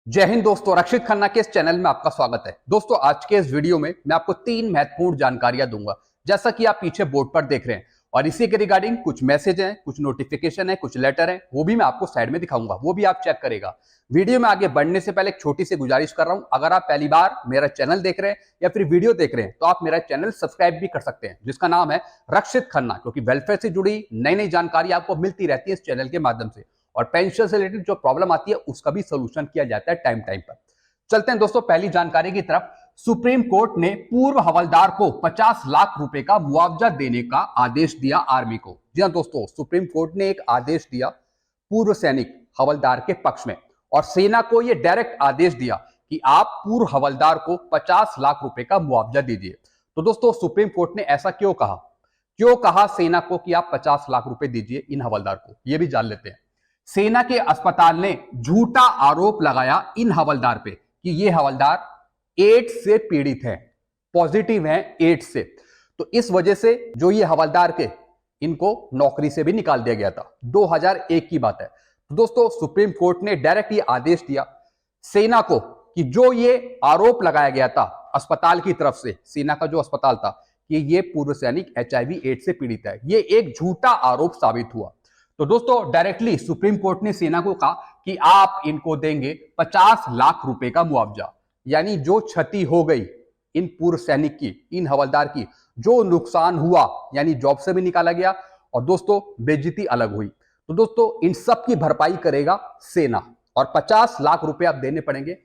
जय हिंद दोस्तों, रक्षित खन्ना के इस चैनल में आपका स्वागत है। दोस्तों, आज के इस वीडियो में मैं आपको 3 महत्वपूर्ण जानकारियां दूंगा, जैसा कि आप पीछे बोर्ड पर देख रहे हैं। और इसी के रिगार्डिंग कुछ मैसेज हैं, कुछ नोटिफिकेशन है, कुछ लेटर हैं, वो भी मैं आपको साइड में दिखाऊंगा, वो भी आप चेक करेगा। वीडियो में आगे बढ़ने से पहले एक छोटी सी गुजारिश कर रहा हूं, अगर आप पहली बार मेरा चैनल देख रहे हैं या फिर वीडियो देख रहे हैं तो आप मेरा चैनल सब्सक्राइब भी कर सकते हैं, जिसका नाम है रक्षित खन्ना, क्योंकि वेलफेयर से जुड़ी नई नई जानकारी आपको मिलती रहती है इस चैनल के माध्यम से। और पेंशन से रिलेटेड जो प्रॉब्लम आती है उसका भी सोल्यूशन किया जाता है टाइम टाइम पर। चलते हैं दोस्तों पहली जानकारी की तरफ। सुप्रीम कोर्ट ने पूर्व हवलदार को 50 लाख रुपए का मुआवजा देने का आदेश दिया आर्मी को। जी हां दोस्तों, सुप्रीम कोर्ट ने एक आदेश दिया पूर्व सैनिक हवलदार के पक्ष में, और सेना को यह डायरेक्ट आदेश दिया कि आप पूर्व हवलदार को 50 लाख रुपए का मुआवजा दीजिए। तो दोस्तों, सुप्रीम कोर्ट ने ऐसा क्यों कहा सेना को कि आप 50 लाख रुपए दीजिए इन हवलदार को, यह भी जान लेते हैं। सेना के अस्पताल ने झूठा आरोप लगाया इन हवलदार पे कि ये हवलदार एड्स से पीड़ित है, पॉजिटिव है एड्स से। तो इस वजह से जो ये हवलदार के इनको नौकरी से भी निकाल दिया गया था। 2001 की बात है। तो दोस्तों, सुप्रीम कोर्ट ने डायरेक्ट ये आदेश दिया सेना को कि जो ये आरोप लगाया गया था अस्पताल की तरफ से, सेना का जो अस्पताल था, कि ये पूर्व सैनिक HIV एड्स से पीड़ित है, ये एक झूठा आरोप साबित हुआ। तो दोस्तों, डायरेक्टली सुप्रीम कोर्ट ने सेना को कहा कि आप इनको देंगे 50 लाख रुपए का मुआवजा, यानी जो क्षति हो गई इन पूर्व सैनिक की, इन हवलदार की, जो नुकसान हुआ, यानी जॉब से भी निकाला गया और दोस्तों बेइज्जती अलग हुई, तो दोस्तों इन सब की भरपाई करेगा सेना, और 50 लाख रुपए आप देने पड़ेंगे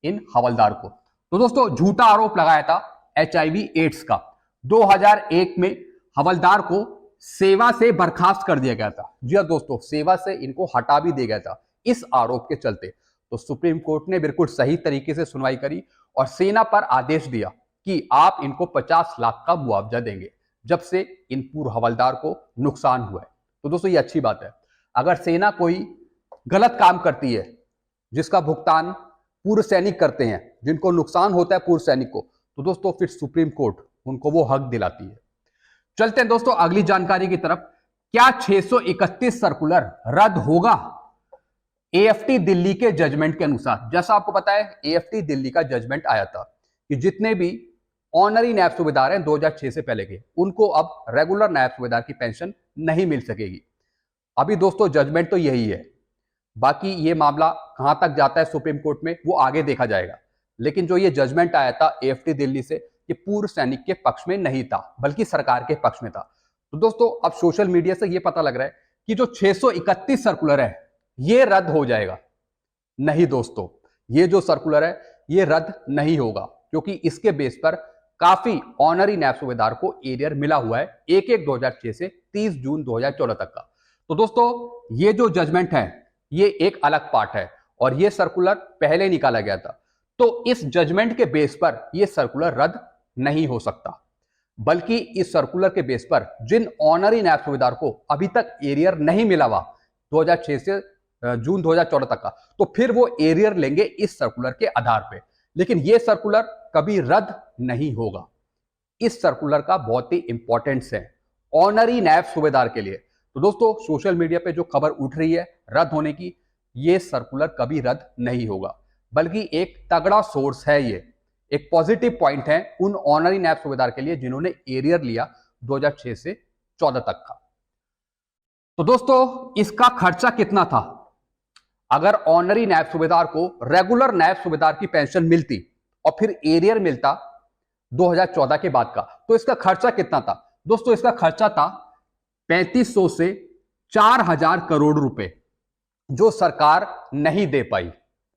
इन हवलदार को। तो दोस्तों, झूठा आरोप लगाया था HIV एड्स का। 2001 में हवलदार को सेवा से बर्खास्त कर दिया गया था। जी हां दोस्तों, सेवा से इनको हटा भी दिया गया था इस आरोप के चलते। तो सुप्रीम कोर्ट ने बिल्कुल सही तरीके से सुनवाई करी और सेना पर आदेश दिया कि आप इनको 50 लाख का मुआवजा देंगे, जब से इन पूर्व हवलदार को नुकसान हुआ है। तो दोस्तों, ये अच्छी बात है। अगर सेना कोई गलत काम करती है जिसका भुगतान पूर्व सैनिक करते हैं, जिनको नुकसान होता है पूर्व सैनिक को, तो दोस्तों फिर सुप्रीम कोर्ट उनको वो हक दिलाती है। चलते हैं दोस्तों अगली जानकारी की तरफ। क्या 631 सर्कुलर रद्द होगा? AFT दिल्ली के जजमेंट के अनुसार, जैसा आपको पता है AFT दिल्ली का जजमेंट आया था कि जितने भी ऑनरी नायब सूबेदार हैं 2006 से पहले के, उनको अब रेगुलर नायब सूबेदार की पेंशन नहीं मिल सकेगी। अभी दोस्तों जजमेंट तो यही है, बाकी ये मामला कहां तक जाता है सुप्रीम कोर्ट में वो आगे देखा जाएगा। लेकिन जो ये जजमेंट आया था AFT दिल्ली से, ये पूर्व सैनिक के पक्ष में नहीं था, बल्कि सरकार के पक्ष में था। तो दोस्तों, अब सोशल मीडिया से ये पता लग रहा है कि जो 631 सर्कुलर है ये रद्द हो जाएगा। नहीं दोस्तों, ये जो सर्कुलर है ये रद्द नहीं होगा, क्योंकि इसके बेस पर काफी ऑनरी नायब सूबेदार को एरियर मिला हुआ है 1/1/2006 से 30 जून 2014 तक का। तो दोस्तों, ये जो जजमेंट है ये एक अलग पार्ट है और ये सर्कुलर पहले निकाला गया था। तो इस जजमेंट के बेस पर यह सर्कुलर रद्द नहीं हो सकता, बल्कि इस सर्कुलर के बेस पर जिन ऑनरी नायब सूबेदार को अभी तक एरियर नहीं मिला हुआ 2006 से जून 2014 तक का, तो फिर वो एरियर लेंगे इस सर्कुलर के आधार पे। लेकिन ये सर्कुलर कभी रद्द नहीं होगा। इस सर्कुलर का बहुत ही इंपॉर्टेंस है ऑनरी नायब सूबेदार के लिए। तो दोस्तों, सोशल मीडिया पे जो खबर उठ रही है रद्द होने की, ये सर्कुलर कभी रद्द नहीं होगा, बल्कि एक तगड़ा सोर्स है, ये एक पॉजिटिव पॉइंट है उन ऑनरी नायब सूबेदार के लिए जिन्होंने एरियर लिया 2006 से 14 तक का। तो दोस्तों, इसका खर्चा कितना था? अगर ऑनरी नायब सूबेदार को रेगुलर नायब सूबेदार की पेंशन मिलती और फिर एरियर मिलता 2014 के बाद का, तो इसका खर्चा कितना था? दोस्तों, इसका खर्चा था 3500 से 4000 करोड़ रुपए, जो सरकार नहीं दे पाई,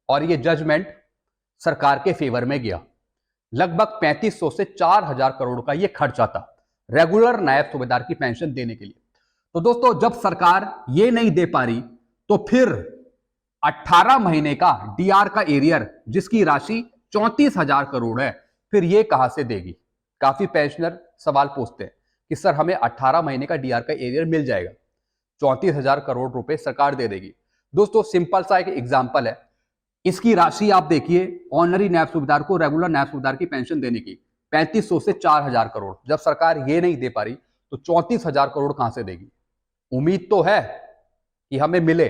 और यह जजमेंट सरकार के फेवर में गया। लगभग 3500 से 4000 करोड़ का यह खर्चा था रेगुलर नायब सूबेदार की पेंशन देने के लिए। तो दोस्तों, जब सरकार ये नहीं दे पा रही, तो फिर 18 महीने का DR का एरियर, जिसकी राशि 34,000 करोड़ है, फिर ये कहां से देगी? काफी पेंशनर सवाल पूछते हैं कि सर हमें 18 महीने का DR का एरियर मिल जाएगा, 34,000 करोड़ रुपए सरकार दे देगी। दोस्तों, सिंपल सा एक एग्जाम्पल है, इसकी राशि आप देखिए, ऑनरी नायब सूबेदार को रेगुलर नायब सूबेदार की पेंशन देने की 3500 से 4000 करोड़, जब सरकार ये नहीं दे पा रही तो 34,000 करोड़ कहां से देगी? उम्मीद तो है कि हमें मिले,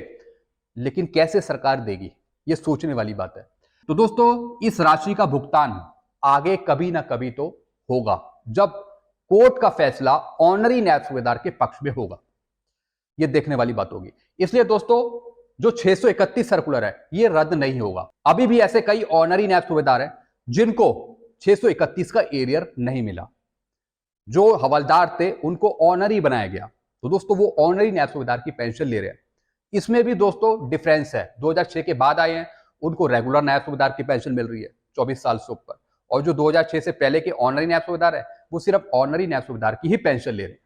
लेकिन कैसे सरकार देगी, ये सोचने वाली बात है। तो दोस्तों इस राशि का भुगतान आगे कभी ना कभी तो होगा, जब कोर्ट का फैसला ऑनरी नायब सूबेदार के पक्ष में होगा। यह देखने वाली बात होगी। इसलिए दोस्तों जो 631 सर्कुलर है ये रद्द नहीं होगा। अभी भी ऐसे कई ऑनरी नायब सूबेदार हैं जिनको 631 का एरियर नहीं मिला। जो हवलदार थे उनको ऑनरी बनाया गया, तो दोस्तों वो ऑनरी नायब सूबेदार की पेंशन ले रहे हैं। इसमें भी दोस्तों डिफरेंस है। 2006 के बाद आए हैं उनको रेगुलर नायब सूबेदार की पेंशन मिल रही है 24 साल से ऊपर, और जो 2006 से पहले के ऑनरी नायब सूबेदार है वो सिर्फ ऑनरी नायब सूबेदार की ही पेंशन ले रहे हैं।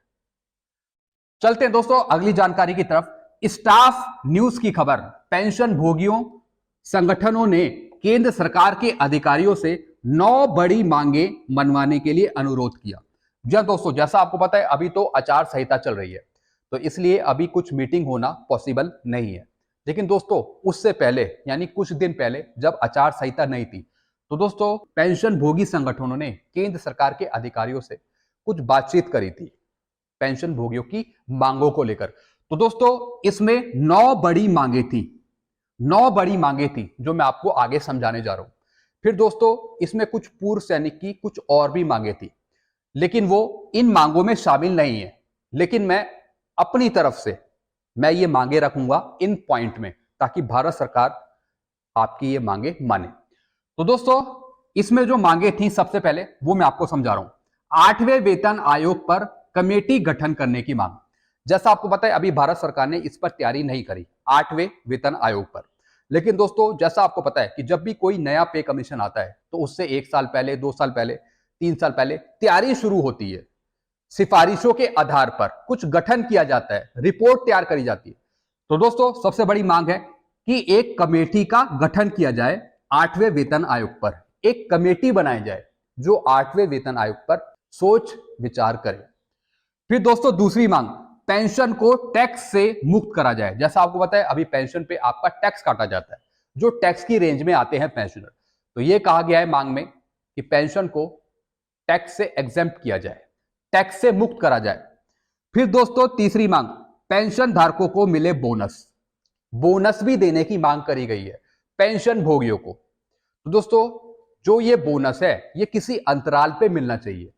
चलते हैं दोस्तों अगली जानकारी की तरफ। स्टाफ न्यूज की खबर, पेंशन भोगियों संगठनों ने केंद्र सरकार के अधिकारियों से 9 बड़ी मांगे मनवाने के लिए अनुरोध किया। जी दोस्तों, जैसा आपको पता है अभी तो आचार संहिता चल रही है, तो इसलिए अभी कुछ मीटिंग होना पॉसिबल नहीं है। लेकिन दोस्तों उससे पहले यानी कुछ दिन पहले जब आचार संहिता नहीं थी, तो दोस्तों पेंशन भोगी संगठनों ने केंद्र सरकार के अधिकारियों से कुछ बातचीत करी थी पेंशन भोगियों की मांगों को लेकर। तो दोस्तों इसमें 9 बड़ी मांगे थी, 9 बड़ी मांगे थी जो मैं आपको आगे समझाने जा रहा हूं। फिर दोस्तों इसमें कुछ पूर्व सैनिक की कुछ और भी मांगे थी, लेकिन वो इन मांगों में शामिल नहीं है। लेकिन मैं अपनी तरफ से मैं ये मांगे रखूंगा इन पॉइंट में, ताकि भारत सरकार आपकी ये मांगे माने। तो दोस्तों इसमें जो मांगे थी सबसे पहले वो मैं आपको समझा रहा हूं। 8वें वेतन आयोग पर कमेटी गठन करने की मांग। जैसा आपको पता है अभी भारत सरकार ने इस पर तैयारी नहीं करी 8वें वेतन आयोग पर, लेकिन दोस्तों जैसा आपको पता है कि जब भी कोई नया पे कमीशन आता है तो उससे 1 साल पहले, 2 साल पहले, 3 साल पहले तैयारी शुरू होती है। सिफारिशों के आधार पर कुछ गठन किया जाता है, रिपोर्ट तैयार करी जाती है। तो दोस्तों सबसे बड़ी मांग है कि एक कमेटी का गठन किया जाए 8वें वेतन आयोग पर, एक कमेटी बनाई जाए जो 8वें वेतन आयोग पर सोच विचार करे। फिर दोस्तों दूसरी मांग, पेंशन को टैक्स से मुक्त करा जाए। जैसा आपको पता है अभी पेंशन पे आपका टैक्स काटा जाता है, जो टैक्स की रेंज में आते हैं पेंशनर। तो यह कहा गया है मांग में कि पेंशन को टैक्स से एग्जेम्प्ट किया जाए, टैक्स से मुक्त करा जाए। फिर दोस्तों तीसरी मांग, पेंशन धारकों को मिले बोनस, बोनस भी देने की मांग करी गई है पेंशन भोगियों को। तो दोस्तों जो ये बोनस है ये किसी अंतराल पे मिलना चाहिए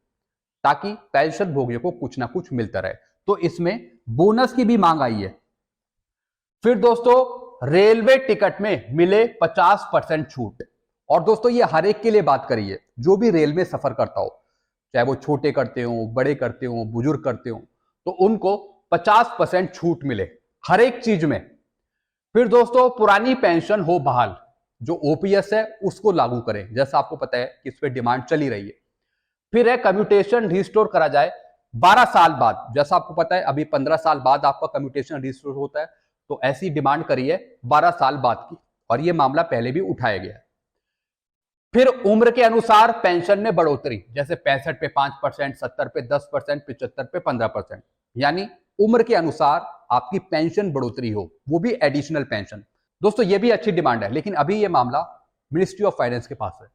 ताकि पेंशन भोगियों को कुछ ना कुछ मिलता रहे, तो इसमें बोनस की भी मांग आई है। फिर दोस्तों रेलवे टिकट में मिले 50% छूट, और दोस्तों ये हर एक के लिए बात करी है जो भी रेल में सफर करता हो, चाहे वो छोटे करते हो, बड़े करते हो, बुजुर्ग करते हो, तो उनको 50% छूट मिले हर एक चीज में। फिर दोस्तों पुरानी पेंशन हो बहाल, जो ओपीएस है उसको लागू करें, जैसा आपको पता है कि इस पर डिमांड चली रही है। फिर है कम्यूटेशन रिस्टोर करा जाए 12 साल बाद। जैसा आपको पता है अभी 15 साल बाद आपका कम्यूटेशन रिस्टोर होता है, तो ऐसी डिमांड करी है 12 साल बाद की, और यह मामला पहले भी उठाया गया है। फिर उम्र के अनुसार पेंशन में बढ़ोतरी, जैसे 65 पे 5%, 70 पे 10%, 75 पे 15%, यानी उम्र के अनुसार आपकी पेंशन बढ़ोतरी हो, वो भी एडिशनल पेंशन। दोस्तों ये भी अच्छी डिमांड है, लेकिन अभी ये मामला मिनिस्ट्री ऑफ फाइनेंस के पास है।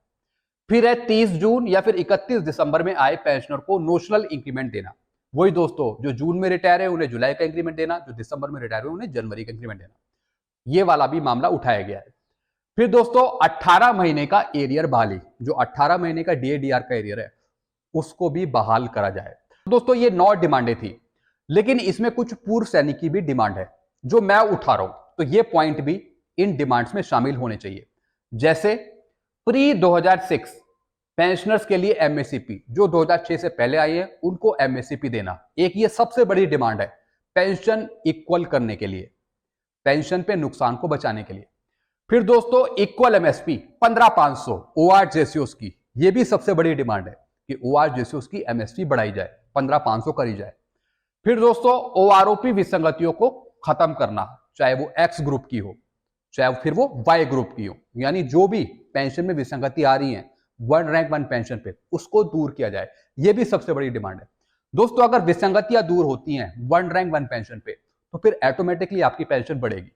फिर है 30 जून या फिर 31 दिसंबर में आए पेंशनर को नोशनल इंक्रीमेंट देना। वही दोस्तों जो जून में रिटायर है उन्हें जुलाई का इंक्रीमेंट देना, जो दिसंबर में रिटायर हुए उन्हें जनवरी का इंक्रीमेंट देना। ये वाला भी मामला उठाया गया है। फिर दोस्तों 18 महीने का एरियर बहाली, जो 18 महीने का डीएडीआर का एरियर है उसको भी बहाल करा जाए। दोस्तों ये 9 डिमांडें थी, लेकिन इसमें कुछ पूर्व सैनिक की भी डिमांड है जो मैं उठा रहा हूं, तो ये पॉइंट भी इन डिमांड्स में शामिल होने चाहिए। जैसे प्री 2006 पेंशनर्स के लिए एमएससीपी, जो 2006 से पहले आई है उनको एमएससीपी देना, एक ये सबसे बड़ी डिमांड है पेंशन इक्वल करने के लिए, पेंशन पे नुकसान को बचाने के लिए। फिर दोस्तों इक्वल एमएसपी 15,500 ओआर जेसीओस की, ये भी सबसे बड़ी डिमांड है कि ओआर जेसीओस की एमएसपी बढ़ाई जाए, 15,500 करी जाए। फिर दोस्तों ओआरओपी विसंगतियों को खत्म करना, चाहे वो एक्स ग्रुप की हो चाहे फिर वो वाई ग्रुप की हो, यानी जो भी पेंशन में विसंगति आ रही है 1 रैंक 1 पेंशन पे, उसको दूर किया जाए, ये भी सबसे बड़ी डिमांड है। दोस्तों अगर विसंगतियां दूर होती हैं 1 रैंक 1 पेंशन पे, तो फिर ऑटोमेटिकली आपकी पेंशन बढ़ेगी।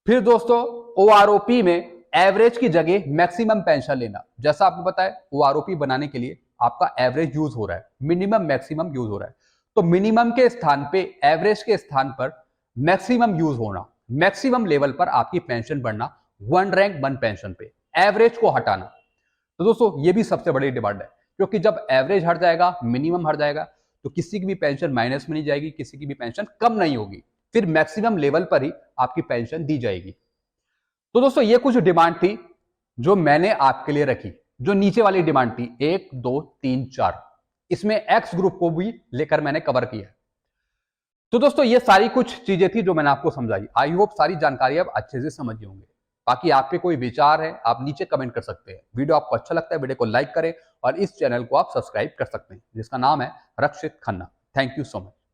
फिर दोस्तों ओआरओपी में एवरेज की जगह मैक्सिमम पेंशन लेना। जैसा आपको पता है ओआरओपी बनाने के लिए आपका एवरेज यूज हो रहा है, मिनिमम मैक्सिमम यूज हो रहा है, तो मिनिमम के स्थान पे एवरेज के स्थान पर मैक्सिमम यूज होना, मैक्सिमम लेवल पर आपकी पेंशन बढ़ना 1 रैंक 1 पेंशन पे, एवरेज को हटाना। तो दोस्तों ये भी सबसे बड़ी डिमांड है, क्योंकि जब एवरेज हट जाएगा, मिनिमम हट जाएगा, तो किसी की भी पेंशन माइनस में नहीं जाएगी, किसी की भी पेंशन कम नहीं होगी, फिर मैक्सिमम लेवल पर ही आपकी पेंशन दी जाएगी। तो दोस्तों ये कुछ डिमांड थी जो मैंने आपके लिए रखी। जो नीचे वाली डिमांड थी 1 2 3 4, इसमें एक्स ग्रुप को भी लेकर मैंने कवर किया। तो दोस्तों ये सारी कुछ चीजें थी जो मैंने आपको समझाई। आई होप सारी जानकारी आप अच्छे से समझ होंगे। बाकी आपके कोई विचार है आप नीचे कमेंट कर सकते हैं। वीडियो आपको अच्छा लगता है वीडियो को लाइक करें और इस चैनल को आप सब्सक्राइब कर सकते हैं जिसका नाम है Rakshit Khanna. Thank you so much.